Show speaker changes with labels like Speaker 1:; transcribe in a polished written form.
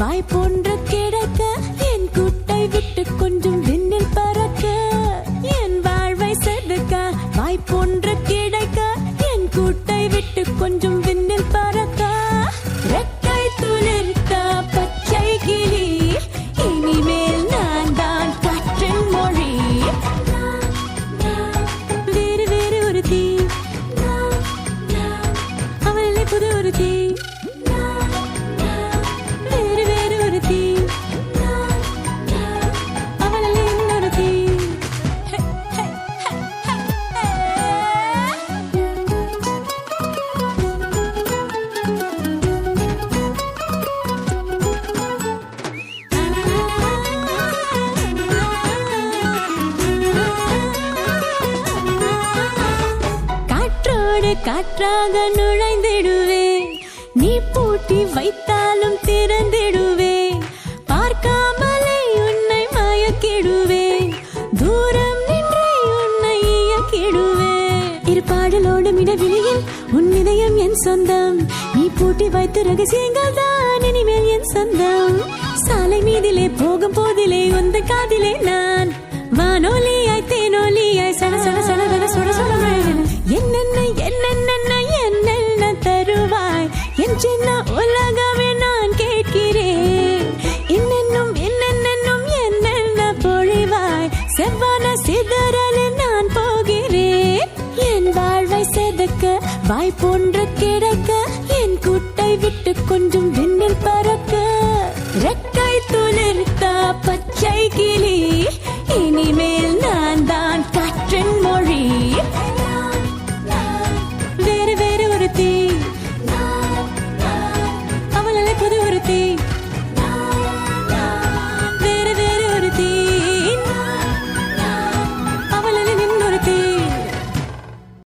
Speaker 1: வாய் போன்ற கிடக்க என் குட்டை விட்டு கொஞ்சம் விண்ணில் பறக்க என் வாழ்வை செதுக்க வாய் போன்ற கிடக்க என் குட்டை விட்டு கொஞ்சம் விண்ணில் பறக்க ரெக்கை துளிர்த்த பச்சை கிளி இனிமேல் நான் தான் காற்றின் மொழி வேறு வேறு ஒரு தீ அவளை புது ஒரு தீ காற்றாக நுழைந்திடுவேன் நீ பூட்டி வைத்தாலும் திறந்திடுவேன் பார்க்காமலே உன்னை மயக்கிடுவேன் தூரம் நின்றே உன்னை இயக்கிடுவேன் இரு பாடலோடு மிடவிழியில் உன் இதயம் என் சொந்தம் நீ பூட்டி வைத்த ரகசியங்கள் தான் இனிமேல் என் சொந்தம் சாலை மீதிலே போகும் போதிலே உந்த காதிலே நான் வானொலியாய் தேனொலியாய் சட சட சட சுட சுட என்னென்ன என்னென்ன என்னென்ன தருவாய் என் சின்ன உலகமே நான் கேட்கிறேன் இன்னென்னும் என்னென்னும் என்னென்ன பொழிவாய் செவ்வான சிதறலில் நான் போகிறேன் என் வாழ்வை செதுக்க வாய் போன்ற கிடக்க என் குட்டை விட்டு கொஞ்சம் விண்ணில் பறக்க ரெக்கை துளிர்த்த பச்சை கிளி இனிமேல் நான் தான்